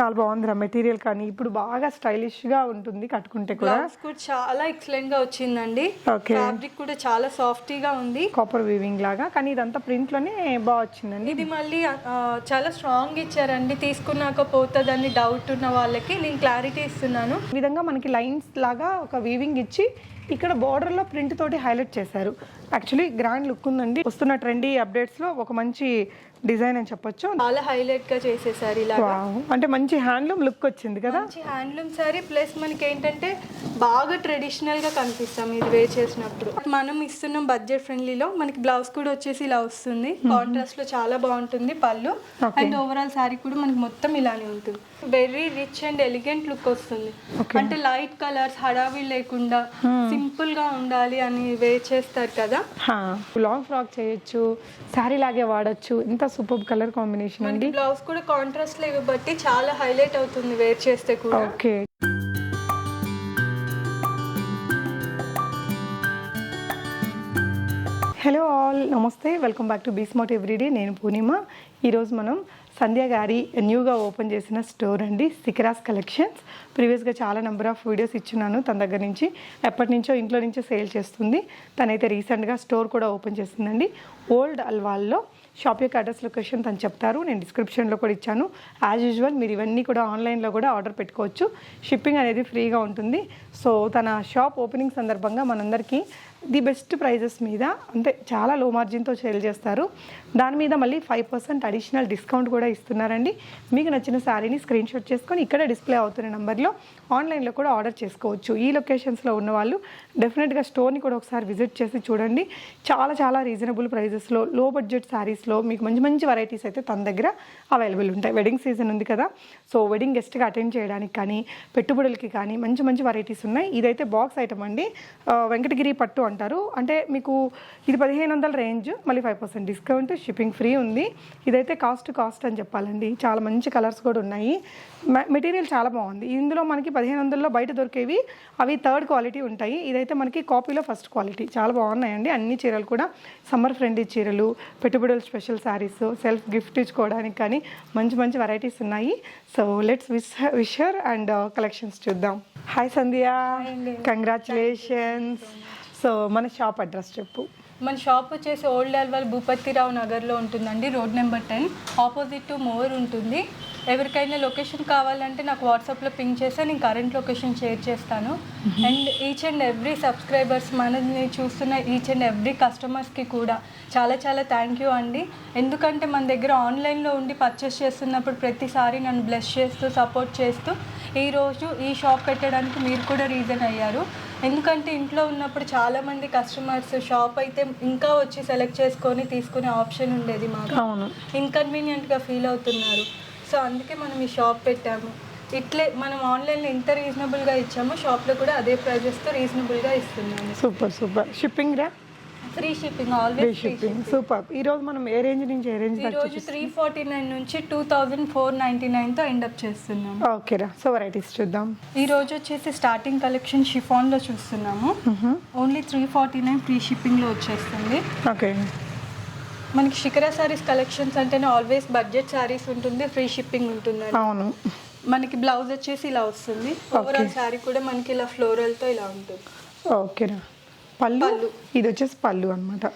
చాలా బాగుందిరా మెటీరియల్, కానీ ఇప్పుడు బాగా స్టైలిష్ గా ఉంటుంది కట్టుకుంటే కూడా. బ్లౌజ్ కూడా చాలా ఎక్సలెంట్ గా వచ్చిందండి. ఓకే, ఫ్యాబ్రిక్ కూడా చాలా సాఫ్టీగా ఉంది, కాపర్ వీవింగ్ లాగా, కానీ ఇదంతా ప్రింట్ లోనే బాగా వచ్చిందండి. ఇది మళ్ళీ చాలా స్ట్రాంగ్ ఇచ్చారండి. తీసుకున్నాక పోతుందని డౌట్ ఉన్న వాళ్ళకి నేను క్లారిటీ ఇస్తున్నాను. ఈ విధంగా మనకి లైన్స్ లాగా ఒక వీవింగ్ ఇచ్చి ఇక్కడ బార్డర్ లో ప్రింట్ తోటి హైలైట్ చేశారు. యాక్చువల్లీ గ్రాండ్ లుక్ ఉందండి. వస్తున్న ట్రెండీ అప్డేట్స్ లో ఒక మంచి డిజైన్ అని చెప్పొచ్చు. చాలా హైలైట్ గా చేసేసారు ఇలా. అంటే మంచి హ్యాండ్లూమ్ లుక్ వచ్చింది కదా. మంచి హ్యాండ్లూమ్ సారీ ప్లస్ మనకి ఏంటంటే బాగా ట్రెడిషనల్ గా కనిపిస్తాం ఇది వేర్ చేసినప్పుడు. మనం ఇస్తున్నాం బడ్జెట్ ఫ్రెండ్లీలో. మనకి బ్లౌజ్ కూడా వచ్చేసి ఇలా వస్తుంది, కాంట్రాస్ట్ లో చాలా బాగుంటుంది పళ్ళు. అండ్ ఓవరాల్ సారీ కూడా మనకి మొత్తం ఇలానే ఉంటుంది. Very rich and elegant look వస్తుంది. అంటే లైట్ కలర్స్ హడావి లేకుండా సింపుల్ గా ఉండాలి అని వేర్ చేస్తారు కదా. లాంగ్ ఫ్రాక్ చేయొచ్చు, శారీ లాగే వాడచ్చు. ఇంత సూపర్ కలర్ కాంబినేషన్ అండి. బ్లౌజ్ కూడా కాంట్రాస్ట్ లో బట్టి చాలా హైలైట్ అవుతుంది వేర్ చేస్తే కూడా. ఓకే, హలో ఆల్, నమస్తే, welcome back to be smart everyday. నేను పూర్ణిమ. ఈరోజు మనం సంధ్య గారి న్యూగా ఓపెన్ చేసిన స్టోర్ అండి, సికిరాస్ కలెక్షన్స్. ప్రీవియస్గా చాలా నెంబర్ ఆఫ్ వీడియోస్ ఇచ్చున్నాను తన దగ్గర నుంచి. ఎప్పటి నుంచో ఇంట్లో నుంచే సేల్ చేస్తుంది. తనైతే రీసెంట్గా స్టోర్ కూడా ఓపెన్ చేసిందండి ఓల్డ్ అల్వాల్లో. షాప్ యొక్క అడ్రస్ లొకేషన్ తను చెప్తారు, నేను డిస్క్రిప్షన్లో కూడా ఇచ్చాను. యాజ్ యూజువల్ మీరు ఇవన్నీ కూడా ఆన్లైన్లో కూడా ఆర్డర్ పెట్టుకోవచ్చు. షిప్పింగ్ అనేది ఫ్రీగా ఉంటుంది. సో తన షాప్ ఓపెనింగ్ సందర్భంగా మనందరికీ ది బెస్ట్ ప్రైజెస్ మీద, అంటే చాలా లో మార్జిన్తో సేల్ చేస్తారు. దాని మీద మళ్ళీ 5% అడిషనల్ డిస్కౌంట్ కూడా ఇస్తున్నారండి. మీకు నచ్చిన శారీని స్క్రీన్ షాట్ చేసుకొని ఇక్కడ డిస్ప్లే అవుతున్న నెంబర్లో ఆన్లైన్లో కూడా ఆర్డర్ చేసుకోవచ్చు. ఈ లొకేషన్స్లో ఉన్న వాళ్ళు డెఫినెట్గా స్టోర్ని కూడా ఒకసారి విజిట్ చేసి చూడండి. చాలా చాలా రీజనబుల్ ప్రైజెస్లో లో బడ్జెట్ శారీస్లో మీకు మంచి మంచి వెరైటీస్ అయితే తన దగ్గర అవైలబుల్ ఉంటాయి. వెడ్డింగ్ సీజన్ ఉంది కదా, సో వెడ్డింగ్ గెస్ట్గా అటెండ్ చేయడానికి కానీ పెట్టుబడులకి కానీ మంచి మంచి వెరైటీస్ ఉన్నాయి. ఇదైతే బాక్స్ ఐటమ్ అండి, వెంకటగిరి పట్టు అంటారు. అంటే మీకు ఇది 1500 రేంజ్, మళ్ళీ 5% డిస్కౌంట్, షిప్పింగ్ ఫ్రీ ఉంది. ఇదైతే కాస్ట్ అని చెప్పాలండి. చాలా మంచి కలర్స్ కూడా ఉన్నాయి. మెటీరియల్ చాలా బాగుంది. ఇందులో మనకి 1500లో బయట దొరికేవి అవి థర్డ్ క్వాలిటీ ఉంటాయి. ఇదైతే మనకి కాపీలో ఫస్ట్ క్వాలిటీ. చాలా బాగున్నాయండి. అన్ని చీరలు కూడా సమ్మర్ ఫ్రెండ్లీ చీరలు, పెట్టుబడులు స్పెషల్ శారీస్, సెల్ఫ్ గిఫ్ట్ ఇచ్చుకోవడానికి కానీ మంచి మంచి వెరైటీస్ ఉన్నాయి. So let's wish her and collections చూద్దాం. హాయ్ సంధ్య, కంగ్రాచులేషన్స్. సో మన షాప్ అడ్రస్ చెప్పు. మన షాప్ వచ్చేసి ఓల్డ్ అల్వాల్ భూపతిరావు నగర్లో ఉంటుందండి, road number 10, opposite to more ఉంటుంది. ఎవరికైనా లొకేషన్ కావాలంటే నాకు వాట్సాప్లో పింక్ చేస్తే నేను కరెంట్ లొకేషన్ షేర్ చేస్తాను. And each and every subscribers, మనల్ని చూస్తున్న ఈచ్ అండ్ ఎవ్రీ కస్టమర్స్కి కూడా చాలా చాలా థ్యాంక్ యూ అండి. ఎందుకంటే మన దగ్గర ఆన్లైన్లో ఉండి పర్చేస్ చేస్తున్నప్పుడు ప్రతిసారి నన్ను బ్లెస్ చేస్తూ సపోర్ట్ చేస్తూ ఈరోజు ఈ షాప్ పెట్టడానికి మీరు కూడా రీజన్ అయ్యారు. ఎందుకంటే ఇంట్లో ఉన్నప్పుడు చాలామంది కస్టమర్స్ షాప్ అయితే ఇంకా వచ్చి సెలెక్ట్ చేసుకొని తీసుకునే ఆప్షన్ ఉండేది మాకు. ఇన్కన్వీనియంట్గా ఫీల్ అవుతున్నారు. సో అందుకే మనం ఈ షాప్ పెట్టాము. ఇట్లే మనం ఆన్లైన్లో ఎంత రీజనబుల్గా ఇచ్చామో షాప్లో కూడా అదే ప్రైజెస్తో రీజనబుల్గా ఇస్తున్నాము. సూపర్. షిప్పింగ్ రా? Free shipping, always shipping. Super. ఈ రోజు మనం ఏ రేంజ్ నుంచి ఏ రేంజ్? ఈ రోజు 349 నుంచి 2499తో ఎండప్ చేస్తున్నాం. ఓకే రా, సో వెరైటీస్ చూద్దాం. ఈ రోజు వచ్చేసి స్టార్టింగ్ కలెక్షన్ షిఫాన్ లో చూస్తున్నాము. ఓన్లీ 349 ఫ్రీ షిప్పింగ్ లో వచ్చేస్తుంది. ఓకే, మనకి శిఖరా సారీస్ కలెక్షన్స్ అంటేనే ఆల్వేస్ బడ్జెట్ సారీస్ ఉంటుంది, ఫ్రీ షిప్పింగ్ ఉంటుంది. అవును. మనకి బ్లౌజ్ వచ్చేసి ఇలా వస్తుంది. ఓవరాల్ సారీ కూడా మనకి ఇలా ఫ్లోరల్ తో ఇలా ఉంటుంది. ఓకేనా. పళ్ళు, ఇది వచ్చేసి పళ్ళు అనమాట.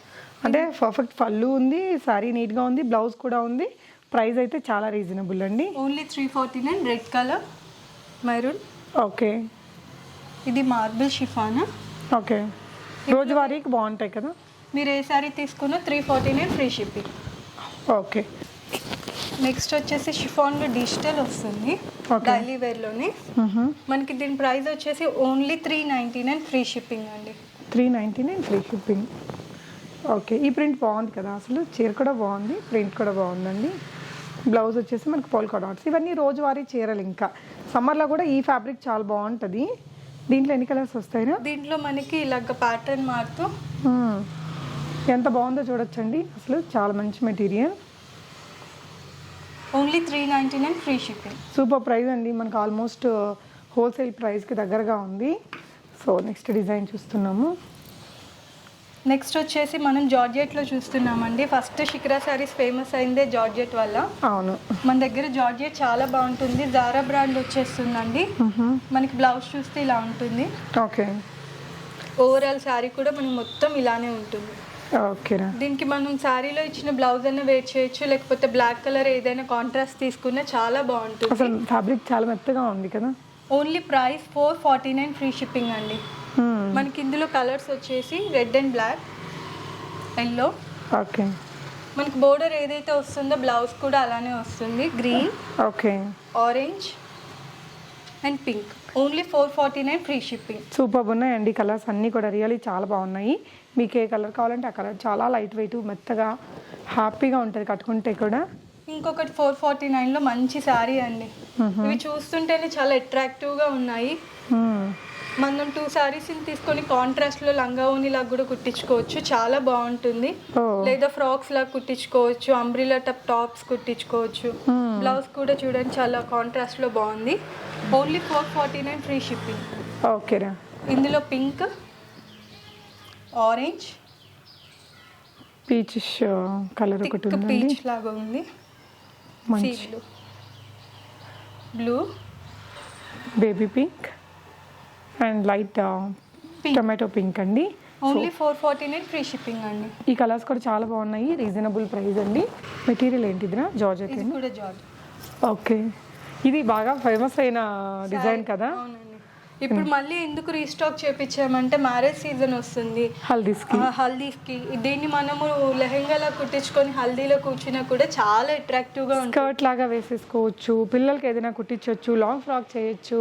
అంటే పర్ఫెక్ట్ పళ్ళు ఉంది, సారీ నీట్గా ఉంది, బ్లౌజ్ కూడా ఉంది. ప్రైస్ అయితే చాలా రీజనబుల్ అండి. Only 349, red colour, maroon. Okay, ఇది మార్బుల్ షిఫాన్. ఓకే, రోజువారీకి బాగుంటాయి కదా. మీరు ఏ సారీ తీసుకున్నా 349 ఫ్రీ షిప్పింగ్. ఓకే, నెక్స్ట్ వచ్చేసి షిఫాన్లో డిజిటల్ వస్తుంది, డైలీ వేర్లోనే. మనకి దీని ప్రైస్ వచ్చేసి ఓన్లీ 399 ఫ్రీ షిప్పింగ్ అండి. 399 ఫ్రీ షిప్పింగ్. ఓకే, ఈ ప్రింట్ బాగుంది కదా, అసలు చీర కూడా బాగుంది, ప్రింట్ కూడా బాగుందండి. బ్లౌజ్ వచ్చేసి మనకి పోల్కా డాట్స్. ఇవన్నీ రోజువారీ చీరలు. ఇంకా సమ్మర్లో కూడా ఈ ఫ్యాబ్రిక్ చాలా బాగుంటుంది. దీంట్లో ఎన్ని కలర్స్ వస్తాయినా? దీంట్లో మనకి ఇలాగ ప్యాటర్న్ మారుతూ ఎంత బాగుందో చూడొచ్చండి. అసలు చాలా మంచి material. Only 399 free shipping. Super price అండి. మనకు ఆల్మోస్ట్ హోల్సేల్ ప్రైస్కి దగ్గరగా ఉంది. సో నెక్స్ట్ డిజైన్ చూస్తున్నాము. నెక్స్ట్ వచ్చేసి మనం జార్జెట్లో చూస్తున్నామండి. ఫస్ట్ శిఖరా శారీస్ ఫేమస్ అయిందే జార్జెట్ వల్ల. అవును, మన దగ్గర జార్జెట్ చాలా బాగుంటుంది. జారా బ్రాండ్ వచ్చేస్తుందండి. మనకి బ్లౌజ్ చూస్తే ఇలా ఉంటుంది. ఓకే. ఓవరాల్ శారీ కూడా మనకి మొత్తం ఇలానే ఉంటుంది. ఓకేనా. దీనికి మనం శారీలో ఇచ్చిన బ్లౌజ్ అన్న వేర్ చేయొచ్చు, లేకపోతే బ్లాక్ కలర్ ఏదైనా కాంట్రాస్ట్ తీసుకున్నా చాలా బాగుంటుంది. అసలు ఫ్యాబ్రిక్ చాలా మెత్తగా ఉంది కదా. ఓన్లీ ప్రైస్ 449 ఫ్రీ షిప్పింగ్ అండి. మనకి ఇందులో కలర్స్ వచ్చేసి red and black, yellow. Okay. మనకి బోర్డర్ ఏదైతే వస్తుందో బ్లౌజ్ కూడా అలానే వస్తుంది. Green, okay, orange and pink. Only 449 free shipping. Super ఉన్నాయండి కలర్స్ అన్నీ కూడా, రియల్లీ చాలా బాగున్నాయి. మీకు ఏ కలర్ కావాలంటే ఆ కలర్. చాలా లైట్ వెయిట్, మెత్తగా, హ్యాపీగా ఉంటుంది కట్టుకుంటే కూడా. ఇంకొకటి 449లో మంచి శారీ అండి. ఇవి చూస్తుంటేనే చాలా అట్రాక్టివ్గా ఉన్నాయి. మనం 2 శారీస్ తీసుకొని కాంట్రాస్ట్లో లంగా ఓని లాగా కూడా కుట్టించుకోవచ్చు, చాలా బాగుంటుంది. లేదా ఫ్రాక్స్ లాగా కుట్టించుకోవచ్చు, అంబ్రిలా టాప్స్ కుట్టించుకోవచ్చు. బ్లౌజ్ కూడా చూడండి చాలా కాంట్రాస్ట్లో బాగుంది. Only 449 free shipping. ఓకేరా. ఇందులో పింక్, ఆరెంజ్, పీచ్ కలర్ ఒకటి థిక్ ఉంది, పీచ్ లాగా ఉంది. Sea blue, blue, baby pink and light tomato pink అండి. ఓన్లీ 449 ఫ్రీ షిప్పింగ్ అండి. ఈ కలర్స్ కూడా చాలా బాగున్నాయి, రీజనబుల్ ప్రైస్ అండి. మెటీరియల్ ఏంటిదిరా? జార్జెట్. ఇది కూడా జార్జెట్. ఓకే. ఇది బాగా ఫేమస్ అయిన డిజైన్ కదా. అవునండి. ఇప్పుడు మళ్ళీ ఎందుకు రీస్టాక్ చేపించామంటే మ్యారేజ్ సీజన్ వస్తుంది, హల్దీస్కి దీన్ని మనము లెహెంగాలా కుట్టించుకొని హల్దీలో కూర్చున్నా కూడా చాలా అట్రాక్టివ్గా ఉంటుంది. స్కర్ట్ లాగా వేసేసుకోవచ్చు, పిల్లలకి ఏదైనా కుట్టించవచ్చు, లాంగ్ ఫ్రాక్ చేయొచ్చు,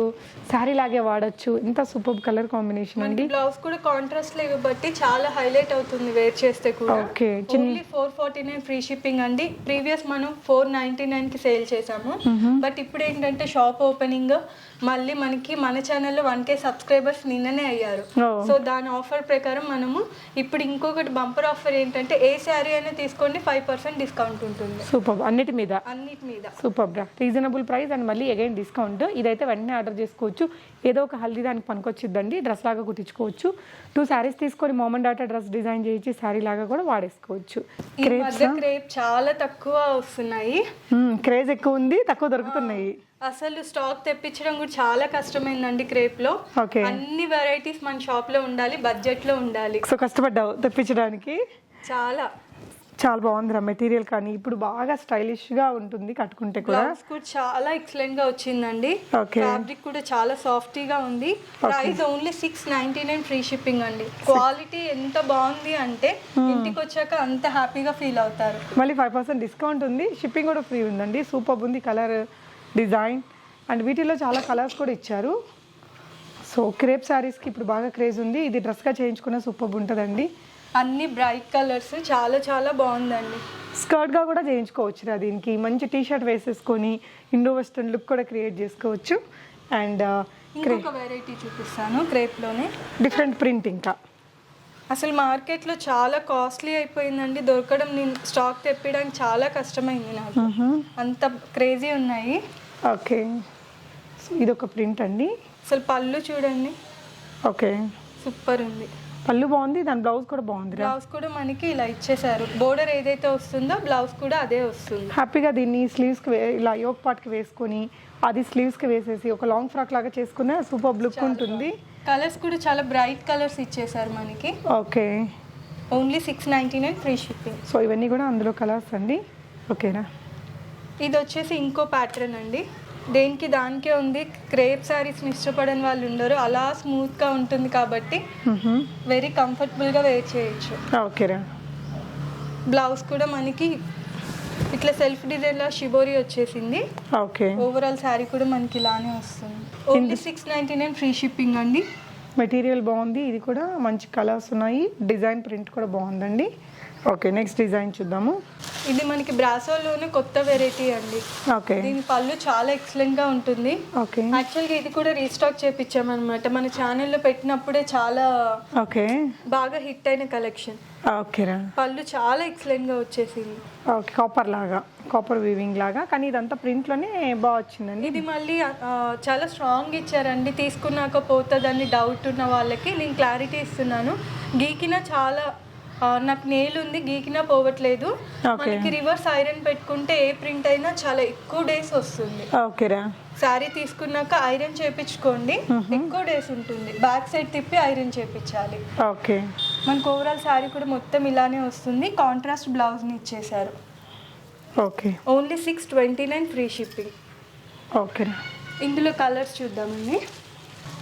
శారీ లాగే వాడచ్చు. ఇంత సూపర్ కలర్ కాంబినేషన్ అండి. బ్లౌజ్ కూడా కాంట్రాస్ట్ లేవు బట్టి చాలా హైలైట్ అవుతుంది వేర్ చేస్తే కూడా. ఓకే. ఓన్లీ 449 ఫ్రీ షిప్పింగ్ అండి. ప్రీవియస్ మనం 499కి సేల్ చేసాము, బట్ ఇప్పుడు ఏంటంటే షాప్ ఓపెనింగ్, మళ్ళీ మనకి మన ఛానల్లో 1K సబ్స్క్రైబర్స్ నిన్ననే అయ్యారు. సో దాని ఆఫర్ ప్రకారం మనము ఇప్పుడు ఇంకొకటి బంపర్ ఆఫర్ ఏంటంటే ఏ శారీ అయినా తీసుకోండి 5% డిస్కౌంట్ ఉంటుంది. సూపర్. అన్నిటి మీద సూపర్ బ్రా, రీజనబుల్ ప్రైస్ అండ్ మళ్ళీ అగైన్ డిస్కౌంట్. ఇదైతే వెంటనే ఆర్డర్ చేసుకోవచ్చు. ఏదో ఒక హల్దీ దానికి పనికొచ్చిద్దండి, డ్రెస్ లాగా కుట్టించుకోవచ్చు. 2 శారీస్ తీసుకొని మోమన్ డాటా డ్రెస్ డిజైన్ చేయించి శారీ లాగా కూడా వాడేసుకోవచ్చు. క్రేప్ చాలా తక్కువ వస్తున్నాయి, క్రేజ్ ఎక్కువ ఉంది, తక్కువ దొరుకుతున్నాయి. అసలు స్టాక్ తెప్పించడం కూడా చాలా కష్టమైందండి క్రేప్ లో. అన్ని వెరైటీస్ మన షాప్ లో ఉండాలి, బడ్జెట్ లో ఉండాలి. సో కష్టపడ్డావు తెప్పించడానికి. చాలా చాలా బాగుంది రా మెటీరియల్, కానీ ఇప్పుడు బాగా స్టైలిష్ గా ఉంటుంది కట్టుకుంటే కూడా. చాలా ఎక్సలెంట్ గా వచ్చిందండి. ఫ్యాబ్రిక్ కూడా చాలా సాఫ్టీగా ఉంది. ప్రైస్ ఓన్లీ 699 ఫ్రీ షిప్పింగ్ అండి. క్వాలిటీ ఎంత బాగుంది అంటే ఇంటికి వచ్చాక అంత హ్యాపీగా ఫీల్ అవుతారు. మళ్ళీ 5% డిస్కౌంట్ ఉంది, షిప్పింగ్ కూడా ఫ్రీ ఉందండి. సూపర్ ఉంది కలర్ డిజైన్, అండ్ వీటిలో చాలా కలర్స్ కూడా ఇచ్చారు. సో క్రేప్ శారీస్కి ఇప్పుడు బాగా క్రేజ్ ఉంది. ఇది డ్రెస్గా చేయించుకున్న సూపర్ ఉంటుందండి. అన్ని బ్రైట్ కలర్స్, చాలా చాలా బాగుందండి. స్కర్ట్గా కూడా చేయించుకోవచ్చు. దీనికి మంచి టీషర్ట్ వేసేసుకొని ఇండో వెస్టర్న్ లుక్ కూడా క్రియేట్ చేసుకోవచ్చు. అండ్ ఇంకొక వెరైటీ చూపిస్తాను క్రేప్లోనే, డిఫరెంట్ ప్రింట్. ఇంకా అసలు మార్కెట్లో చాలా కాస్ట్లీ అయిపోయిందండి, దొరకడం. నేను స్టాక్ తెప్పడానికి చాలా కష్టమైంది నాకు, అంత క్రేజీ ఉన్నాయి. ఓకే. ఇది ఒక ప్రింట్ అండి. అసలు పళ్ళు చూడండి. ఓకే, సూపర్ ఉంది. పళ్ళు బాగుంది, దాని బ్లౌజ్ కూడా బాగుంది. బ్లౌజ్ కూడా మనకి ఇలా ఇచ్చేసారు, బోర్డర్ ఏదైతే వస్తుందో బ్లౌజ్ కూడా అదే వస్తుంది. హ్యాపీగా దీన్ని స్లీవ్స్కి ఇలా యోక్ పార్ట్కి వేసుకొని అది స్లీవ్స్కి వేసేసి ఒక లాంగ్ ఫ్రాక్ లాగా చేసుకునే సూపర్ లుక్ ఉంటుంది. కలర్స్ కూడా చాలా బ్రైట్ కలర్స్ ఇచ్చేసారు మనకి. Okay. Only 699 free shipping. So ఇవన్నీ కూడా అందులో కలర్స్ అండి. ఓకేనా. ఇది వచ్చేసి ఇంకో ప్యాటర్న్ అండి, దేనికి దానికే ఉంది. క్రేప్ శారీస్ని ఇష్టపడని వాళ్ళు ఉండరు, అలా స్మూత్గా ఉంటుంది కాబట్టి వెరీ కంఫర్టబుల్గా వేర్ చేయొచ్చు. ఓకేరా. బ్లౌజ్ కూడా మనకి ఇట్లా సెల్ఫ్ డిజైన్లో షిబోరి వచ్చేసింది. ఓకే. ఓవరాల్ శారీ కూడా మనకి ఇలానే వస్తుంది. ఓన్లీ 699 ఫ్రీ షిప్పింగ్ అండి. మెటీరియల్ బాగుంది, ఇది కూడా మంచి కలర్స్ ఉన్నాయి, డిజైన్ ప్రింట్ కూడా బాగుందండి. ఓకే, నెక్స్ట్ డిజైన్ చూద్దాము. ఇది మనకి బ్రాసోలోనే కొత్త వెరైటీ అండి. ఓకే. దీని పళ్ళు చాలా ఎక్సలెంట్ గా ఉంటుంది. ఓకే. యాక్చువల్గా ఇది కూడా రీస్టాక్ చేపించామన్నమాట, మన ఛానల్లో పెట్టినప్పుడే చాలా ఓకే బాగా హిట్ అయిన కలెక్షన్. ఓకేరా. పళ్ళు చాలా ఎక్సలెంట్ గా వచ్చేసింది. ఓకే, కాపర్ లాగా, కాపర్ వీవింగ్ లాగా, కానీ ఇదంతా ప్రింట్లోనే బాగా వచ్చిందండి. ఇది మళ్ళీ చాలా స్ట్రాంగ్ ఇచ్చారండి, తీసుకున్నాక పోతుందని డౌట్ ఉన్న వాళ్ళకి నేను క్లారిటీ ఇస్తున్నాను. గీకినా చాలా నాకు నేల్ ఉంది, గీకినా పోవట్లేదు. మనకి రివర్స్ ఐరన్ పెట్టుకుంటే ఏ ప్రింట్ అయినా చాలా ఎక్కువ డేస్ వస్తుంది. ఓకేరా. శారీ తీసుకున్నాక ఐరన్ చేపించుకోండి, ఎక్కువ డేస్ ఉంటుంది. బ్యాక్ సైడ్ తిప్పి ఐరన్ చేపించాలి. ఓకే. మనకు ఓవరాల్ శారీ కూడా మొత్తం ఇలానే వస్తుంది. కాంట్రాస్ట్ బ్లౌజ్ని ఇచ్చేసారు. ఓకే. Only 629 free shipping. ఓకేరా. ఇందులో కలర్స్ చూద్దామండి.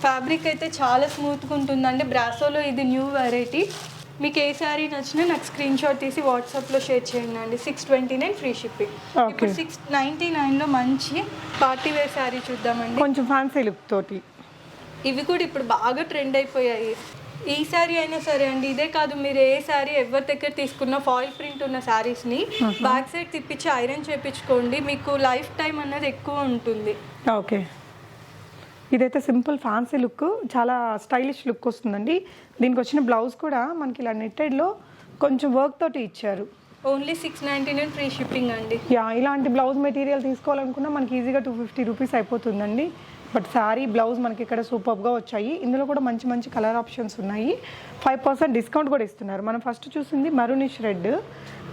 ఫ్యాబ్రిక్ అయితే చాలా స్మూత్గా ఉంటుందండి. బ్రాసోలో ఇది న్యూ వెరైటీ. మీకు ఏ శారీ నచ్చినా నాకు స్క్రీన్ షాట్ తీసి వాట్సాప్లో షేర్ చేయండి అండి. 629 ఫ్రీ షిప్పింగ్. ఇప్పుడు 699లో మంచి పార్టీ వేర్ శారీ చూద్దామండి. కొంచెం ఫ్యాన్సీ లుక్ తోటి. ఇవి కూడా ఇప్పుడు బాగా ట్రెండ్ అయిపోయాయి. ఈ శారీ అయినా సరే అండి, ఇదే కాదు, మీరు ఏ శారీ ఎవరి దగ్గర తీసుకున్న ఫాయిల్ ప్రింట్ ఉన్న శారీస్ని బ్యాక్ సైడ్ తిప్పించి ఐరన్ చేయించుకోండి, మీకు లైఫ్ టైం అన్నది ఎక్కువ ఉంటుంది. ఓకే. ఇదైతే సింపుల్ ఫ్యాన్సీ లుక్, చాలా స్టైలిష్ లుక్ వస్తుందండి. దీనికి వచ్చిన బ్లౌజ్ కూడా మనకి ఇలా నెట్టెడ్లో కొంచెం వర్క్ తోటి ఇచ్చారు. ఓన్లీ 699 ఫ్రీ షిప్పింగ్ అండి. ఇలాంటి బ్లౌజ్ మెటీరియల్ తీసుకోవాలనుకున్నా మనకి ఈజీగా 250 రూపీస్ అయిపోతుందండి. బట్ శారీ బ్లౌజ్ మనకి ఇక్కడ సూపర్గా వచ్చాయి. ఇందులో కూడా మంచి మంచి కలర్ ఆప్షన్స్ ఉన్నాయి. 5% డిస్కౌంట్ కూడా ఇస్తున్నారు. మనం ఫస్ట్ చూసింది మరూనిష్ రెడ్,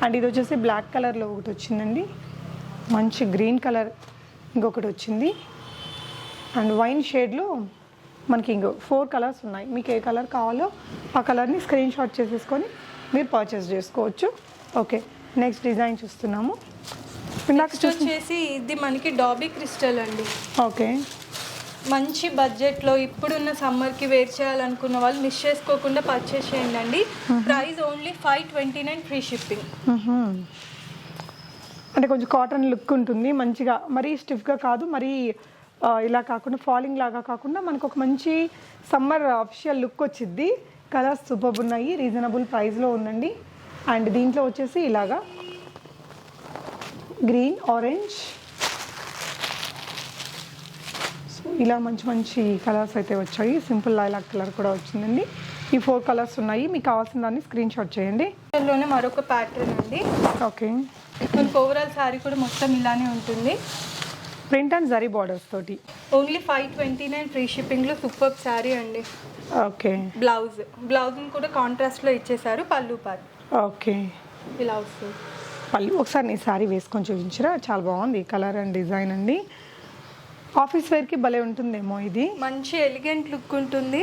అండ్ ఇది వచ్చేసి బ్లాక్ కలర్లో ఒకటి వచ్చిందండి. మంచి గ్రీన్ కలర్ ఇంకొకటి వచ్చింది, అండ్ వైన్ షేడ్లో మనకి ఇంకో 4 కలర్స్ ఉన్నాయి. మీకు ఏ కలర్ కావాలో ఆ కలర్ని స్క్రీన్ షాట్ చేసేసుకొని మీరు పర్చేస్ చేసుకోవచ్చు. ఓకే, నెక్స్ట్ డిజైన్ చూస్తున్నాము. నెక్స్ట్ వచ్చేసి ఇది మనకి డాబీ క్రిస్టల్ అండి. ఓకే. మంచి బడ్జెట్లో ఇప్పుడున్న సమ్మర్కి వేర్ చేయాలనుకున్న వాళ్ళు మిస్ చేసుకోకుండా పర్చేస్ చేయండి అండి. Price only 529 free shipping. అంటే కొంచెం కాటన్ లుక్ ఉంటుంది మంచిగా, మరీ స్టిఫ్గా కాదు, మరీ ఇలా కాకుండా ఫాలింగ్ లాగా కాకుండా మనకు ఒక మంచి సమ్మర్ అఫిషియల్ లుక్ వచ్చింది. కలర్స్ సూపర్ ఉన్నాయి, రీజనబుల్ ప్రైస్లో ఉందండి. అండ్ దీంట్లో వచ్చేసి ఇలాగా గ్రీన్, ఆరెంజ్, సో ఇలా మంచి మంచి కలర్స్ అయితే వచ్చాయి. సింపుల్ లైలాక్ కలర్ కూడా వచ్చిందండి. ఈ 4 కలర్స్ ఉన్నాయి. మీకు కావాల్సిన దాన్ని స్క్రీన్ షాట్ చేయండి. ఇందులోనే మరొక ప్యాటర్న్ అండి. ఓకే. మనకు ఓవరాల్ శారీ కూడా మొత్తం ఇలానే ఉంటుంది. ప్రింట్ అండ్ జరీ బార్డర్స్ తోటి. ఓన్లీ 529 ఫ్రీ షిప్పింగ్లో సూపర్ శారీ అండి. ఓకే. బ్లౌజ్ని కూడా కాంట్రాస్ట్లో ఇచ్చేసారు. పళ్ళు పార్ట్. ఓకే. ఇలా వస్తుంది పళ్ళు. ఒకసారి నీ శారీ వేసుకొని చూపించరా, చాలా బాగుంది కలర్ అండ్ డిజైన్ అండి. ఆఫీస్ వేర్కి భలే ఉంటుందేమో ఇది. మంచి ఎలిగెంట్ లుక్ ఉంటుంది,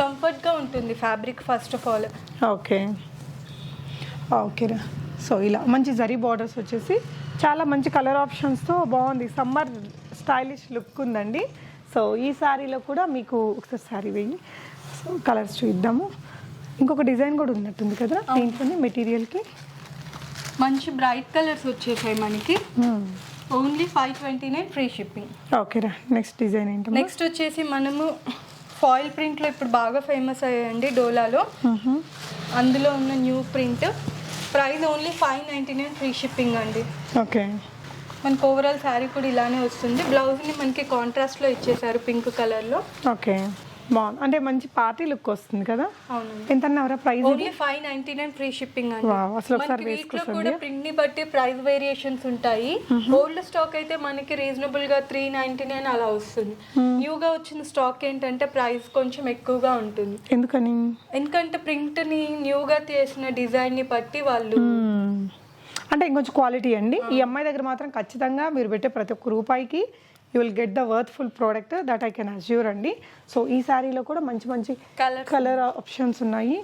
కంఫర్ట్గా ఉంటుంది fabric first of all. Okay. ఓకేరా. సో ఇలా మంచి జరీ బార్డర్స్ వచ్చేసి చాలా మంచి కలర్ ఆప్షన్స్తో బాగుంది. సమ్మర్ స్టైలిష్ లుక్ ఉందండి. సో ఈ శారీలో కూడా మీకు ఒకసారి శారీ వేయి, సో కలర్స్ చూద్దాము. ఇంకొక డిజైన్ కూడా ఉన్నట్టుంది కదా దీంట్లోనే మెటీరియల్కి. మంచి బ్రైట్ కలర్స్ వచ్చేసాయి మనకి. Only 529 free shipping. ఓకేరా. నెక్స్ట్ డిజైన్ ఏంటి? నెక్స్ట్ వచ్చేసి మనము ఫాయిల్ ప్రింట్లో ఇప్పుడు బాగా ఫేమస్ అయ్యాయండి డోలాలో. అందులో ఉన్న new print. Price only 599 free shipping అండి. ఓకే. మనకు ఓవరాల్ శారీ కూడా ఇలానే వస్తుంది. బ్లౌజ్ని మనకి కాంట్రాస్ట్లో ఇచ్చేసారు పింక్ కలర్లో. ఓకే, బాగుంది. అంటే మంచి పార్టీ లుక్ వస్తుంది కదా. అవునండి. ఎంత అన్నారా ప్రైస్? ఓన్లీ 599 ఫ్రీ షిప్పింగ్ అండి. అసలు ఒకసారి వేసుకోండి. కూడా ప్రింట్ ని బట్టి ప్రైస్ వేరియేషన్స్ ఉంటాయి. ఓల్డ్ స్టాక్ అయితే మనకి రీజనబుల్ గా 399 అలా వస్తుంది. న్యూగా వచ్చిన స్టాక్ ఏంటంటే ప్రైస్ కొంచెం ఎక్కువగా ఉంటుంది. ఎందుకని? ఎందుకంటే ప్రింట్ ని న్యూగా చేసిన డిజైన్ ని బట్టి వాళ్ళు అంటే ఇంకొంచెం క్వాలిటీ అండి. ఈ అమ్మాయి దగ్గర మాత్రం ఖచ్చితంగా మీరు పెట్టే ప్రతి ఒక్క రూపాయికి you will get the worthful product, that I can Azure అండి. సో ఈ శారీలో కూడా మంచి మంచి కలర్ ఆప్షన్స్ ఉన్నాయి.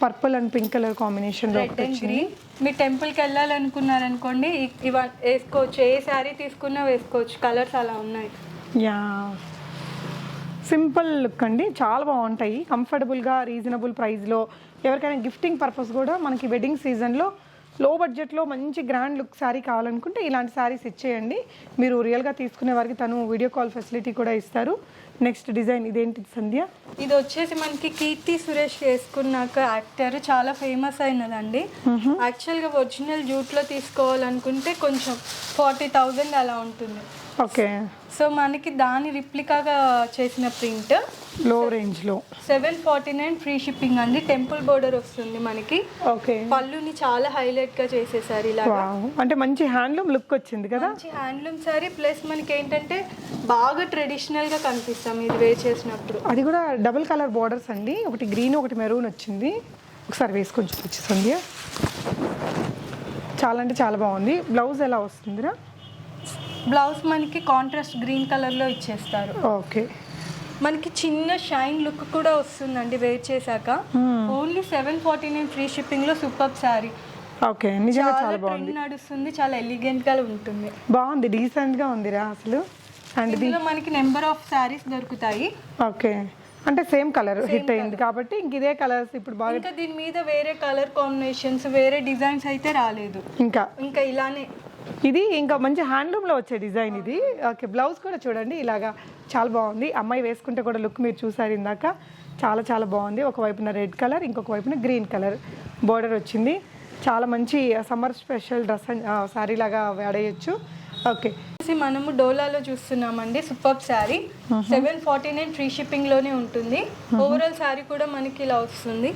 పర్పుల్ అండ్ పింక్ కలర్ కాంబినేషన్లో వచ్చింది. మీ టెంపుల్కి వెళ్ళాలనుకున్నారనుకోండి వేసుకోవచ్చు. ఏ శారీ తీసుకున్నా వేసుకోవచ్చు. కలర్స్ అలా ఉన్నాయి. యా, సింపుల్ లుక్ అండి, చాలా బాగుంటాయి. కంఫర్టబుల్గా రీజనబుల్ ప్రైస్లో ఎవరికైనా గిఫ్టింగ్ పర్పస్ కూడా మనకి వెడ్డింగ్ సీజన్లో లో బడ్జెట్లో మంచి గ్రాండ్ లుక్ శారీ కావాలనుకుంటే ఇలాంటి శారీస్ ఇచ్చేయండి. మీరు రియల్గా తీసుకునే వారికి తను వీడియో కాల్ ఫెసిలిటీ కూడా ఇస్తారు. నెక్స్ట్ డిజైన్ ఇదేంటి సంధ్య? ఇది వచ్చేసి మనకి కీర్తి సురేష్ వేసుకున్నాక యాక్టర్ చాలా ఫేమస్ అయినదండి. యాక్చువల్గా ఒరిజినల్ జూట్లో తీసుకోవాలనుకుంటే కొంచెం 40,000 అలా ఉంటుంది. ఓకే. సో మనకి దాని రిప్లికాగా చేసిన ప్రింట్ లో రేంజ్లో 749 ఫ్రీ షిప్పింగ్ అండి. టెంపుల్ బోర్డర్ వస్తుంది మనకి. ఓకే. పళ్ళుని చాలా హైలైట్గా చేసేసారు ఇలా. అంటే మంచి హ్యాండ్లూమ్ లుక్ వచ్చింది కదా. మంచి హ్యాండ్లూమ్ సారీ ప్లస్ మనకి ఏంటంటే బాగా ట్రెడిషనల్గా కనిపిస్తాం ఇది వేర్ చేసినప్పుడు. అది కూడా డబుల్ కలర్ బోర్డర్స్ అండి, ఒకటి గ్రీన్ ఒకటి మెరూన్ వచ్చింది. ఒకసారి వేసుకొని చూపించు సంధ్య. చాలా అంటే చాలా బాగుంది. బ్లౌజ్ ఎలా వస్తుందిరా? బ్లౌజ్ మనకి కాంట్రాస్ట్ గ్రీన్ కలర్లో ఇచ్చేస్తారు. ఓకే. మనకి చిన్న షైన్ లుక్ కూడా వస్తుందండి వేర్ చేశాక. ఓన్లీ 749 ఫ్రీ షిప్పింగ్లో సూపర్ శారీ. ఓకే, నిజంగా చాలా బాగుంది. నడుస్తుంది, చాలా ఎలిగెంట్గా ఉంటుంది. బాగుంది, డీసెంట్గా ఉందిరా అసలు. అండ్ ఇందులో మనకి నెంబర్ ఆఫ్ శారీస్ దొరుకుతాయి. ఓకే, అంటే సేమ్ కలర్ హిట్ అయింది కాబట్టి ఇంక ఇదే కలర్స్ ఇప్పుడు బాగా. ఇంకా దీని మీద వేరే కలర్ కాంబినేషన్స్, వేరే డిజైన్స్ అయితే రాలేదు. ఇంకా ఇలానే ఇది ఇంకా మంచి హ్యాండ్లూమ్లో వచ్చే డిజైన్ ఇది. ఓకే, బ్లౌజ్ కూడా చూడండి ఇలాగా చాలా బాగుంది. అమ్మాయి వేసుకుంటే కూడా లుక్ మీరు చూసారు ఇందాక, చాలా చాలా బాగుంది. ఒకవైపున రెడ్ కలర్, ఇంకొక వైపున గ్రీన్ కలర్ బోర్డర్ వచ్చింది. చాలా మంచి సమ్మర్ స్పెషల్ డ్రెస్ శారీ లాగా వాడేయచ్చు. ఓకే, మనము డోలాలో చూస్తున్నామండి సూపర్ శారీ. 749 ఫ్రీ షిప్పింగ్లోనే ఉంటుంది. ఓవరాల్ శారీ కూడా మనకి ఇలా వస్తుంది.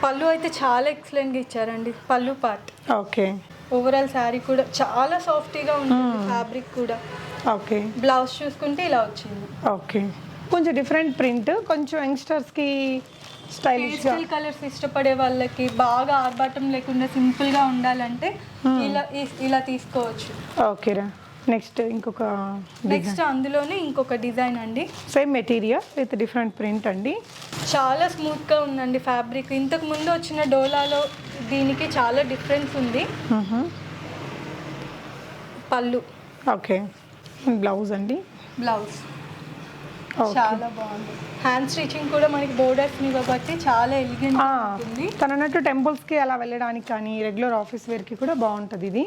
పళ్ళు అయితే చాలా ఎక్సలెంట్గా ఇచ్చారండి, పళ్ళు పార్ట్. ఓకే, ఓవరాల్ శారీ కూడా చాలా సాఫ్టీగా ఉంటుంది, ఫ్యాబ్రిక్ కూడా. ఓకే, బ్లౌజ్ చూసుకుంటే ఇలా వచ్చింది. ఓకే, కొంచెం డిఫరెంట్ ప్రింట్, కొంచెం యంగ్స్టర్స్కి స్టైలిష్గా కలర్స్ ఇష్టపడే వాళ్ళకి, బాగా ఆర్భాటం లేకుండా సింపుల్గా ఉండాలంటే ఇలా తీసుకోవచ్చు. ఓకేరా. నెక్స్ట్ ఇంకొక అందులోనే ఇంకొక డిజైన్ అండి. Same material with different print అండి. చాలా స్మూత్గా ఉందండి ఫ్యాబ్రిక్. ఇంతకు ముందు వచ్చిన డోలాలో దీనికి చాలా డిఫరెన్స్ ఉంది. పళ్ళు. ఓకే, బ్లౌజ్ అండి. బ్లౌజ్ చాలా బాగుంది. హ్యాండ్ స్టిచింగ్ కూడా మనకి బోర్డర్స్ కాబట్టి చాలా ఎలిగెంట్ ఉంటుంది. తన అన్నట్టు టెంపుల్స్కి అలా వెళ్ళడానికి కానీ రెగ్యులర్ ఆఫీస్ వేర్కి కూడా బాగుంటుంది ఇది.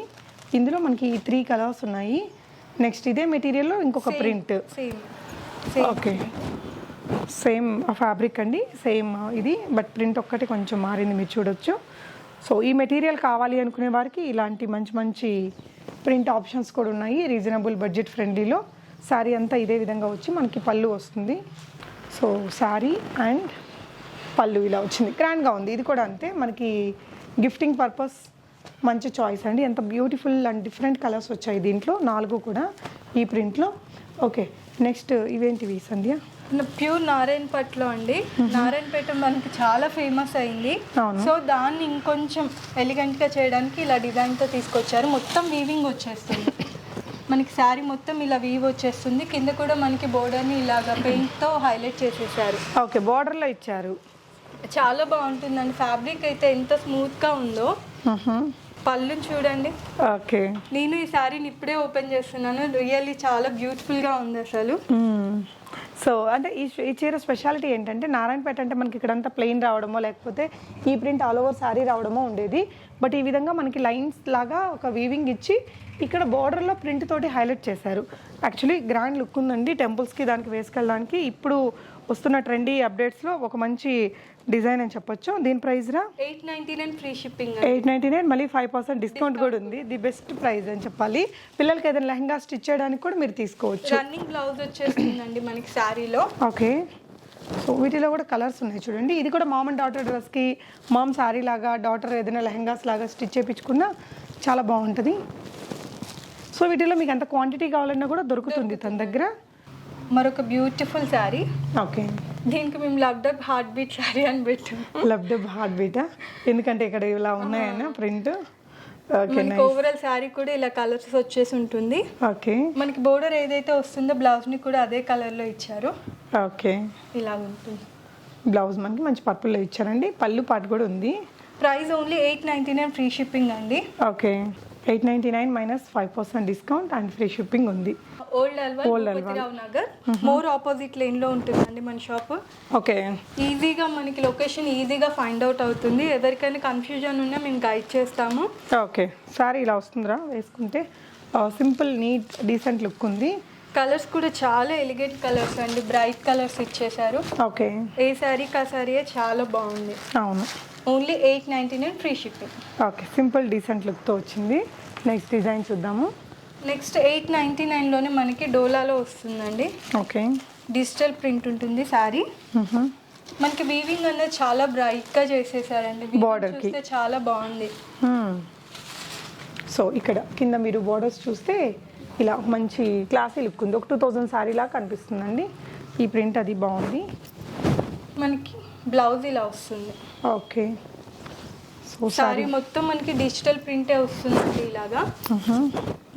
ఇందులో మనకి 3 కలర్స్ ఉన్నాయి. నెక్స్ట్ ఇదే మెటీరియల్లో ఇంకొక ప్రింట్. ఓకే, సేమ్ ఫ్యాబ్రిక్ అండి, సేమ్ ఇది, బట్ ప్రింట్ ఒక్కటి కొంచెం మారింది, మీరు చూడొచ్చు. సో ఈ మెటీరియల్ కావాలి అనుకునే వారికి ఇలాంటి మంచి మంచి ప్రింట్ ఆప్షన్స్ కూడా ఉన్నాయి రీజనబుల్ బడ్జెట్ ఫ్రెండ్లీలో. శారీ అంతా ఇదే విధంగా వచ్చి మనకి పళ్ళు వస్తుంది. సో శారీ అండ్ పళ్ళు ఇలా వచ్చింది, గ్రాండ్గా ఉంది. ఇది కూడా అంతే, మనకి గిఫ్టింగ్ పర్పస్ మంచి చాయిస్ అండి. ఎంత బ్యూటిఫుల్ అండ్ డిఫరెంట్ కలర్స్ వచ్చాయి దీంట్లో, 4 కూడా ఈ ప్రింట్లో. ఓకే, నెక్స్ట్ ఇవేంటివి సంధ్య? ప్యూర్ నారాయణపేటలో అండి. నారాయణపేట మనకి చాలా ఫేమస్ అయింది. సో దాన్ని ఇంకొంచెం ఎలిగెంట్గా చేయడానికి ఇలా డిజైన్తో తీసుకొచ్చారు. మొత్తం వీవింగ్ వచ్చేస్తుంది మనకి, శారీ మొత్తం ఇలా వీవ్ వచ్చేస్తుంది. కింద కూడా మనకి బోర్డర్ని ఇలాగా పెయింట్తో హైలైట్ చేసేసారు. ఓకే, బోర్డర్లో ఇచ్చారు. చాలా బాగుంటుందండి. ఫ్యాబ్రిక్ అయితే ఎంత స్మూత్గా ఉందో. పళ్ళు చూడండి. ఓకే, నేను ఈ శారీని ఇప్పుడే ఓపెన్ చేస్తున్నాను. రియల్లీ చాలా బ్యూటిఫుల్గా ఉంది అసలు. సో అంటే ఈ చీర స్పెషాలిటీ ఏంటంటే, నారాయణపేట అంటే మనకి ఇక్కడంతా ప్లెయిన్ రావడమో లేకపోతే ఈ ప్రింట్ ఆల్ ఓవర్ శారీ రావడమో ఉండేది. బట్ ఈ విధంగా మనకి లైన్స్ లాగా ఒక వీవింగ్ ఇచ్చి ఇక్కడ బోర్డర్లో ప్రింట్ తోటి హైలైట్ చేశారు. యాక్చువల్లీ గ్రాండ్ లుక్ ఉందండి టెంపుల్స్కి దానికి వేసుకెళ్ళడానికి. ఇప్పుడు వస్తున్న ట్రెండీ అప్డేట్స్లో ఒక మంచి డిజైన్ అని చెప్పొచ్చు. దీని ప్రైస్ రా 899 ఫ్రీ షిప్పింగ్. 899, మళ్ళీ 5% డిస్కౌంట్ కూడా ఉంది. ది బెస్ట్ ప్రైస్ అని చెప్పాలి. పిల్లలకి ఏదైనా లెహంగా స్టిచ్ చేయడానికి కూడా మీరు తీసుకోవచ్చు. రన్నింగ్ బ్లౌజ్ వచ్చేస్తుందండి మనకి శారీలో. ఓకే, సో వీటిలో కూడా కలర్స్ ఉన్నాయి చూడండి. ఇది కూడా మామ్ అండ్ డాటర్ డ్రెస్కి, మామ్ శారీ లాగా, డాటర్ ఏదైనా లెహంగాస్ లాగా స్టిచ్ చేయించుకున్నా చాలా బాగుంటుంది. సో వీటిలో మీకు ఎంత క్వాంటిటీ కావాలన్నా కూడా దొరుకుతుంది తన దగ్గర. మరొక బ్యూటిఫుల్ శారీ. ఓకే, దీనికి మేము లవ్డబ్ హార్ట్ బీట్ శారీ అని పెట్టాం. లవ్డబ్ హార్ట్ బీటా? ఎందుకంటే ఇక్కడ ఇలా ఉన్నాయన్న ప్రింట్. మనకి ఓవరాల్ శారీ కూడా ఇలా కలర్స్ వచ్చేసి ఉంటుంది. ఓకే, మనకి బోర్డర్ ఏదైతే వస్తుందో బ్లౌజ్ ని కూడా అదే కలర్ లో ఇచ్చారు. ఓకే, ఇలా ఉంటుంది. బ్లౌజ్ మనకి మంచి పర్పుల్లో ఇచ్చారండి. పళ్ళు పాటు కూడా ఉంది. ప్రైస్ ఓన్లీ 899 ఫ్రీ షిప్పింగ్ అండి. Okay, 899 minus 5% discount and free shipping ఉంది. Old Alwal Nagar More opposite line లో ఉంటుందండి మన షాప్. ఓకే, ఈజీగా మనకి లొకేషన్ ఈజీగా ఫైండ్ అవుట్ అవుతుంది. ఎవరికైనా కన్ఫ్యూజన్ ఉన్నా మేము గైడ్ చేస్తాము. ఓకే, సారీ ఇలా వస్తుందిరా వేసుకుంటే, సింపుల్ నీట్ డీసెంట్ లుక్ ఉంది. కలర్స్ కూడా చాలా ఎలిగెంట్ కలర్స్ అండి, బ్రైట్ కలర్స్ ఇచ్చేసారు. ఓకే, ఏ శారీ కా శారీ చాలా బాగుంది. అవును, only 899 free shipping. Okay, simple decent లుక్తో వచ్చింది. నెక్స్ట్ డిజైన్ చూద్దాము. నెక్స్ట్ 899లోనే మనకి డోలాలో వస్తుందండి. ఓకే, డిజిటల్ ప్రింట్ ఉంటుంది శారీ. మనకి వీవింగ్ అనేది చాలా బ్రైట్గా చేసేసారండి. బార్డర్ కి చాలా బాగుంది. సో ఇక్కడ కింద మీరు బోర్డర్స్ చూస్తే ఇలా మంచి క్లాసీ లుక్ ఉంది. ఒక 2000 శారీ లాగా కనిపిస్తుందండి. ఈ ప్రింట్ అది బాగుంది. మనకి బ్లౌజ్ ఇలా వస్తుంది. ఓకే, సో సారీ మొత్తం మనకి డిజిటల్ ప్రింటే వస్తుందండి ఇలాగా.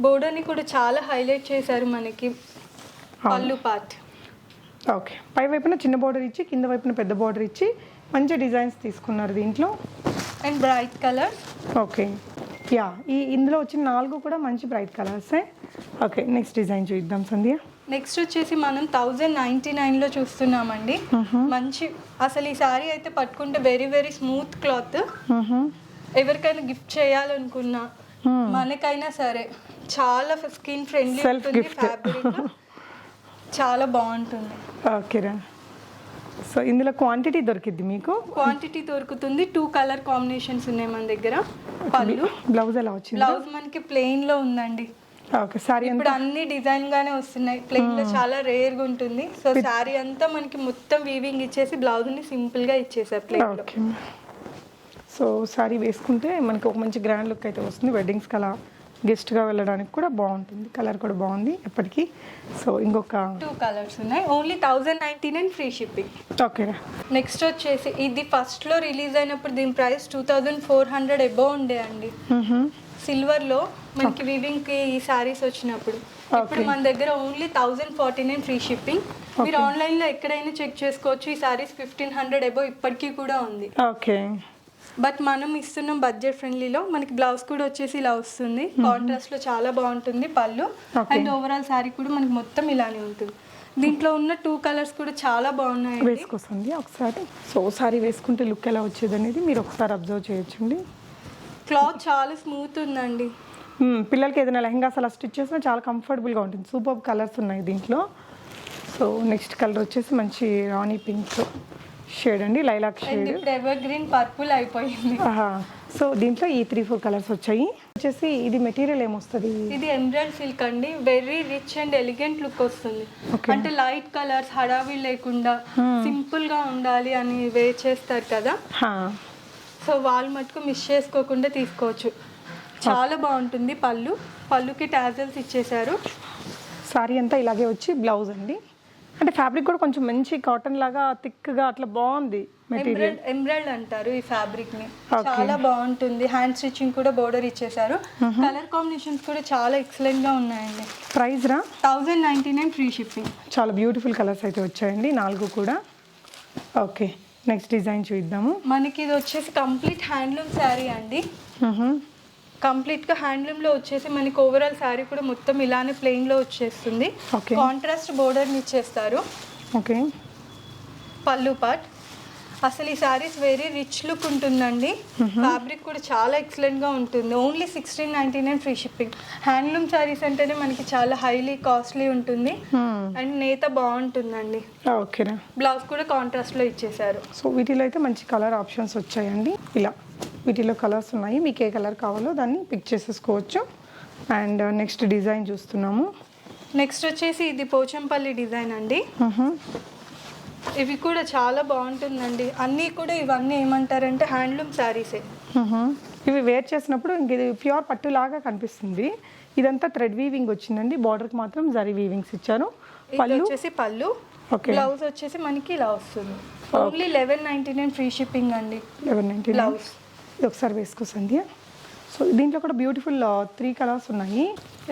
బోర్డర్ని కూడా చాలా హైలైట్ చేశారు మనకి పళ్ళు పార్ట్. ఓకే, పై వైపున చిన్న బార్డర్ ఇచ్చి కింద వైపున పెద్ద బార్డర్ ఇచ్చి మంచి డిజైన్స్ తీసుకున్నారు దీంట్లో. And bright colours. Okay, yeah, ఇందులో వచ్చిన 4 కూడా మంచి బ్రైట్ కలర్సే. ఓకే, నెక్స్ట్ డిజైన్ చూద్దాం సంధ్య. నెక్స్ట్ వచ్చేసి మనం 1099లో చూస్తున్నామండి. మంచి అసలు ఈ సారీ అయితే పట్టుకుంటే వెరీ వెరీ స్మూత్ క్లాత్. ఎవరికైనా గిఫ్ట్ చేయాలనుకున్నా మనకైనా సరే చాలా స్కిన్ ఫ్రెండ్లీ ఉంటుంది. ఫ్యాబ్రిక్ చాలా బాగుంటుంది. ఓకేరా, సో ఇందులో క్వాంటిటీ దొరికిద్ది మీకు? క్వాంటిటీ దొరుకుతుంది. 2 కలర్ కాంబినేషన్స్ ఉన్నాయి మన దగ్గర. పళ్ళు, బ్లౌజ్ ఎలా వచ్చింది? బ్లౌజ్ మనకి ప్లెయిన్ లో ఉందండి. ఓకే, సారీ ఇప్పుడు అన్ని డిజైన్ గానే వస్తున్నాయి. ప్లెయిన్ లో చాలా రేర్ గా ఉంటుంది. సో సారీ అంతా మనకి మొత్తం వీవింగ్ ఇచ్చేసి బ్లౌజ్ ని సింపుల్ గా ఇచ్చేసారు ప్లెయిన్ లో. ఓకే, సో సారీ వేసుకుంటే మనకి ఒక మంచి గ్రాండ్ లుక్ అయితే వస్తుంది. వెడ్డింగ్స్ కలా గెస్ట్గా వెళ్ళడానికి కూడా బాగుంటుంది. కలర్ కూడా బాగుంది ఎప్పటికీ. సో ఇంకొక 2 కలర్స్ ఉన్నాయి. Only 1099 free shipping. ఓకేరా. నెక్స్ట్ వచ్చేసి ఇది ఫస్ట్ లో రిలీజ్ అయినప్పుడు దీని ప్రైస్ 2400 అబోవ్ ఉండే అండి. సిల్వర్ లో మనకి వీవింగ్ కి ఈ సారీస్ వచ్చినప్పుడు. ఇప్పుడు మన దగ్గర ఓన్లీ 1049 ఫ్రీ షిప్పింగ్. మీరు ఆన్లైన్ లో ఎక్కడైనా చెక్ చేసుకోవచ్చు. ఈ సారీస్ 1500 అబోవ్ ఇప్పటికీ కూడా ఉంది. ఓకే, బట్ మనం ఇస్తున్నాం బడ్జెట్ ఫ్రెండ్లీలో. మనకి బ్లౌజ్ కూడా వచ్చేసి ఇలా వస్తుంది. కాంట్రాస్ట్ లో చాలా బాగుంటుంది పళ్ళు. అండ్ ఓవరాల్ సారీ కూడా మనకి మొత్తం ఇలానే ఉంటుంది. దీంట్లో ఉన్న 2 కలర్స్ కూడా చాలా బాగున్నాయి. వేసుకోండి ఒకసారి. సో సారీ వేసుకుంటే లుక్ ఎలా వచ్చేది అనేది మీరు ఒకసారి అబ్జర్వ్ చేయొచ్చండి. క్లాత్ చాలా స్మూత్ ఉందండి. పిల్లలకి ఏదైనా లెహంగాస్ అలా స్టిచ్ చేసినా చాలా కంఫర్టబుల్గా ఉంటుంది. సూపర్ కలర్స్ ఉన్నాయి దీంట్లో. సో నెక్స్ట్ కలర్ వచ్చేసి మంచి రాణి పింక్ షేడ్ అండి, లైలాక్ షేడ్. ఇప్పుడు ఎవర్ గ్రీన్ పర్పుల్ అయిపోయింది. సో దీంట్లో ఈ 3-4 కలర్స్ వచ్చాయి. వచ్చేసి ఇది మెటీరియల్ ఏమొస్తుంది? ఇది ఎమరాల్డ్ సిల్క్ అండి. Very rich and elegant look వస్తుంది. అంటే లైట్ కలర్స్ హడావి లేకుండా సింపుల్ గా ఉండాలి అని వేర్ చేస్తారు కదా. సో వాళ్ళు మటుకు మిస్ చేసుకోకుండా తీసుకోవచ్చు. చాలా బాగుంటుంది. పళ్ళుకి టాజల్స్ ఇచ్చేసారు. సారీ అంతా ఇలాగే వచ్చి బ్లౌజ్ అండి. అంటే ఫ్యాబ్రిక్ కూడా కొంచెం మంచి కాటన్ లాగా థిక్గా అట్లా బాగుంది మెటీరియల్. ఎమరాల్డ్ అంటారు ఈ ఫ్యాబ్రిక్ ని. చాలా బాగుంటుంది. హ్యాండ్ స్టిచ్చింగ్ కూడా బోర్డర్ ఇచ్చేసారు. కలర్ కాంబినేషన్స్ కూడా చాలా ఎక్సలెంట్ గా ఉన్నాయండి. ప్రైస్ రా 1099 ఫ్రీ షిప్పింగ్. చాలా బ్యూటిఫుల్ కలర్స్ అయితే వచ్చాయండి 4 కూడా. ఓకే, నెక్స్ట్ డిజైన్ చూద్దాము. మనకి ఇది వచ్చేసి కంప్లీట్ హ్యాండ్లూమ్ శారీ అండి. కంప్లీట్గా హ్యాండ్లూమ్లో వచ్చేసి మనకి ఓవరాల్ శారీ కూడా మొత్తం ఇలానే ప్లెయిన్లో వచ్చేస్తుంది. కాంట్రాస్ట్ బోర్డర్ని ఇచ్చేస్తారు. ఓకే, పళ్ళు పార్ట్. అసలు ఈ శారీస్ వెరీ రిచ్ లుక్ ఉంటుందండి. ఫ్యాబ్రిక్ కూడా చాలా ఎక్సలెంట్గా ఉంటుంది. Only 1699 free shipping. Handloom saris అంటేనే మనకి చాలా హైలీ కాస్ట్లీ ఉంటుంది. అండ్ నేత బాగుంటుందండి. ఓకేనా. బ్లౌజ్ కూడా కాంట్రాస్ట్లో ఇచ్చేసారు. సో వీటిలో అయితే మంచి కలర్ ఆప్షన్స్ వచ్చాయండి. ఇలా వీటిలో కలర్స్ ఉన్నాయి. మీకు ఏ కలర్ కావాలో దాన్ని పిక్ చేసేసుకోవచ్చు. అండ్ నెక్స్ట్ డిజైన్ చూస్తున్నాము. నెక్స్ట్ వచ్చేసి ఇది పోచంపల్లి డిజైన్ అండి. ఇవి కూడా చాలా బాగుంటుందండి. అన్నీ కూడా ఇవన్నీ ఏమంటారంటే హ్యాండ్లూమ్ శారీసే. ఇవి వేర్ చేసినప్పుడు ఇంక ఇది ప్యూర్ పట్టు లాగా కనిపిస్తుంది. ఇదంతా థ్రెడ్ వీవింగ్ వచ్చిందండి. బార్డర్కి మాత్రం జరీ వీవింగ్స్ ఇచ్చారు. పళ్ళు వచ్చేసి పళ్ళు. బ్లౌజ్ వచ్చేసి మనకి ఇలా వస్తుంది. ఓన్లీ 1199 ఫ్రీ షిప్పింగ్ అండి. 1199 బ్లౌజ్. ఇది ఒకసారి వేసుకో సంధ్య. సో దీంట్లో కూడా బ్యూటిఫుల్ 3 కలర్స్ ఉన్నాయి.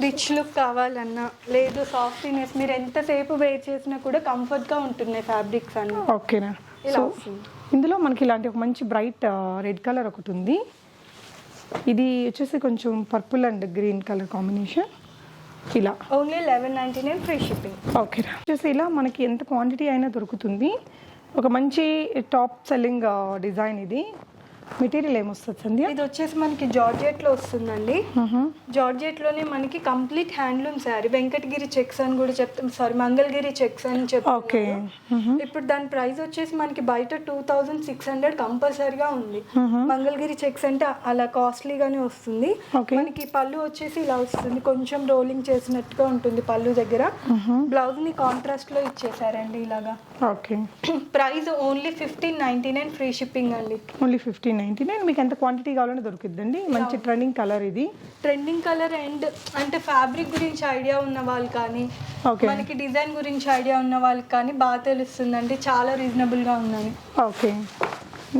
రిచ్ లుక్ కావాలన్నా లేదు సాఫ్ట్నెస్ మీరు ఎంతసేపు వేర్ చేసినా కూడా కంఫర్ట్గా ఉంటున్నాయి ఫ్యాబ్రిక్స్ అన్ని. ఓకేనా. సో ఇందులో మనకి ఇలాంటి ఒక మంచి బ్రైట్ రెడ్ కలర్ ఒకటి ఉంది. ఇది వచ్చేసి కొంచెం purple and green colour combination. ఇలా ఓన్లీ 1199 ఫ్రీ షిప్పింగ్. ఓకేనా. వచ్చేసి ఇలా మనకి ఎంత క్వాంటిటీ అయినా దొరుకుతుంది. ఒక మంచి టాప్ సెల్లింగ్ డిజైన్ ఇది. మెటీరియల్ ఏమొస్తుంది సంధ్య? ఇది వచ్చేసి మనకి జార్జెట్లో వస్తుందండి. జార్జెట్లోనే మనకి complete handloom sari. Venkatagiri checks అని కూడా చెప్తాం. సారీ, మంగళగిరి చెక్స్ అని చెప్తాం. ఇప్పుడు దాని ప్రైస్ వచ్చేసి మనకి బయట 2600 కంపల్సరీగా ఉంది. మంగళగిరి చెక్స్ అంటే అలా కాస్ట్లీగానే వస్తుంది. మనకి పళ్ళు వచ్చేసి ఇలా వస్తుంది. కొంచెం రోలింగ్ చేసినట్టుగా ఉంటుంది పళ్ళు దగ్గర. బ్లౌజ్ ని కాంట్రాస్ట్ లో ఇచ్చేసారండి ఇలాగా. Okay, price only 1599 free shipping అండి. ఓన్లీ 1599. మీకు ఎంత క్వాంటిటీ కావాలని దొరుకుతుందండి. మంచి ట్రెండింగ్ కలర్ ఇది. ట్రెండింగ్ కలర్ అండ్ అంటే ఫ్యాబ్రిక్ గురించి ఐడియా ఉన్న వాళ్ళు కానీ మనకి డిజైన్ గురించి ఐడియా ఉన్న వాళ్ళకి కానీ బాగా తెలుస్తుందండి. చాలా రీజనబుల్గా ఉందని. ఓకే,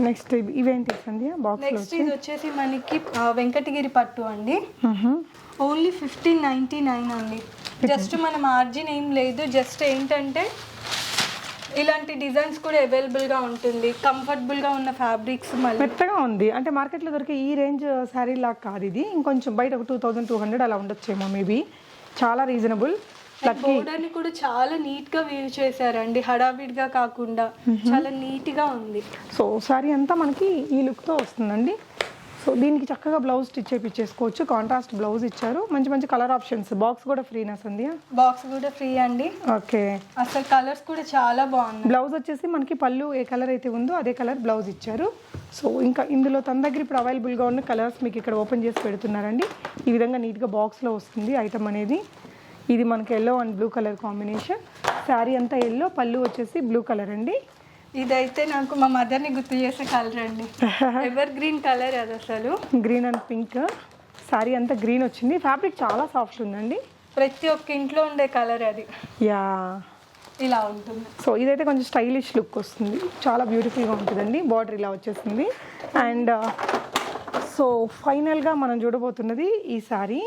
నెక్స్ట్ ఇవేంటి సంధ్య బాక్స్లో నెక్స్ట్ ఇది వచ్చేసి మనకి వెంకటగిరి పట్టు అండి. ఓన్లీ 1599 అండి. జస్ట్ మన మార్జిన్ ఏం లేదు, జస్ట్ ఏంటంటే ఇలాంటి డిజైన్స్ కూడా అవైలబుల్గా ఉంటుంది. కంఫర్టబుల్గా ఉన్న ఫ్యాబ్రిక్స్ మళ్ళీ మెత్తగా ఉంది. అంటే మార్కెట్లో దొరికే ఈ రేంజ్ శారీ లాగా కాదు ఇది. ఇంకొంచెం బయట ఒక 2200 అలా ఉండొచ్చేమో మేబీ. చాలా రీజనబుల్. బోర్డర్ని కూడా చాలా నీట్గా వీవ్ చేశారండి, హడావిడిగా కాకుండా చాలా నీట్గా ఉంది. సో శారీ అంతా మనకి ఈ లుక్తో వస్తుందండి. సో దీనికి చక్కగా బ్లౌజ్ స్టిచ్ చేయించేసుకోవచ్చు. కాంట్రాస్ట్ బ్లౌజ్ ఇచ్చారు. మంచి మంచి కలర్ ఆప్షన్స్. బాక్స్ కూడా ఫ్రీనా సంధ్య? బాక్స్ కూడా ఫ్రీ అండి. ఓకే. అసలు కలర్స్ కూడా చాలా బాగున్నాయి. బ్లౌజ్ వచ్చేసి మనకి పళ్ళు ఏ కలర్ అయితే ఉందో అదే కలర్ బ్లౌజ్ ఇచ్చారు. సో ఇంకా ఇందులో తన దగ్గర ఇప్పుడు అవైలబుల్గా ఉన్న కలర్స్ మీకు ఇక్కడ ఓపెన్ చేసి పెడుతున్నారండి. ఈ విధంగా నీట్గా బాక్స్లో వస్తుంది ఐటమ్ అనేది. ఇది మనకి yellow and blue colour combination. Sari అంతా ఎల్లో, పళ్ళు వచ్చేసి బ్లూ కలర్ అండి. ఇదైతే నాకు మా మదర్ని గుర్తు చేసే కలర్ అండి. ఎవర్ గ్రీన్ కలర్ అది అసలు. Green and pink. శారీ అంతా గ్రీన్ వచ్చింది. ఫ్యాబ్రిక్ చాలా సాఫ్ట్ ఉందండి. ప్రతి ఒక్క ఇంట్లో ఉండే కలర్ అది. యా, ఇలా ఉంటుంది. సో ఇదైతే కొంచెం స్టైలిష్ లుక్ వస్తుంది. చాలా బ్యూటిఫుల్గా ఉంటుందండి. బార్డర్ ఇలా వచ్చేస్తుంది. అండ్ సో ఫైనల్గా మనం చూడబోతున్నది ఈ శారీ.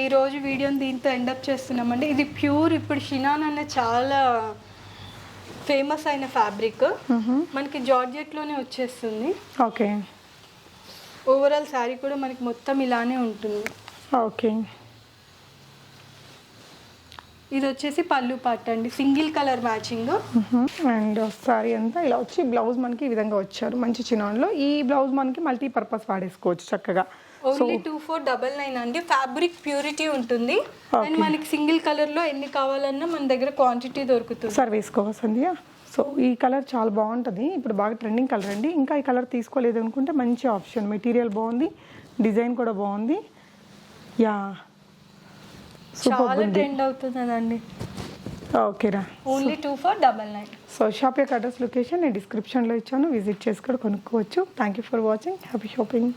ఈ రోజు వీడియోని దీంతో ఎండప్ చేస్తున్నామండి. ఇది ప్యూర్ ఇప్పుడు షినాన్ అనే చాలా ఫేమస్ అయిన ఫ్యాబ్రిక్. మనకి జార్జెట్లోనే వచ్చేస్తుంది. ఓకే. ఓవరాల్ శారీ కూడా మనకి మొత్తం ఇలానే ఉంటుంది. ఓకే. ఇది వచ్చేసి పళ్ళు పార్ట్ అండి, single colour matching. And sari అంతా ఇలా వచ్చి బ్లౌజ్ మనకి ఈ విధంగా వచ్చారు మంచి చినాన్లో. ఈ బ్లౌజ్ మనకి మల్టీపర్పస్ వాడేసుకోవచ్చు చక్కగా. ఓన్లీ 2499 అండి. ఫ్యాబ్రిక్ ప్యూరిటీ ఉంటుంది. అండ్ మనకి సింగిల్ కలర్లో ఎన్ని కావాలన్నా మన దగ్గర క్వాంటిటీ దొరుకుతుంది. సార్ వేసుకోవాలి సంధ్య. సో ఈ కలర్ చాలా బాగుంటుంది. ఇప్పుడు బాగా ట్రెండింగ్ కలర్ అండి. ఇంకా ఈ కలర్ తీసుకోలేదు అనుకుంటే మంచి ఆప్షన్. మెటీరియల్ బాగుంది, డిజైన్ కూడా బాగుంది. యా, చాలా ట్రెండ్ అవుతుందండి. ఓకేరా. ఓన్లీ 2499. సో షాప్ యొక్క అడ్రస్ లొకేషన్ నేను డిస్క్రిప్షన్లో ఇచ్చాను. విజిట్ చేసి కూడా కొనుక్కోవచ్చు. Thank you for watching. Happy shopping.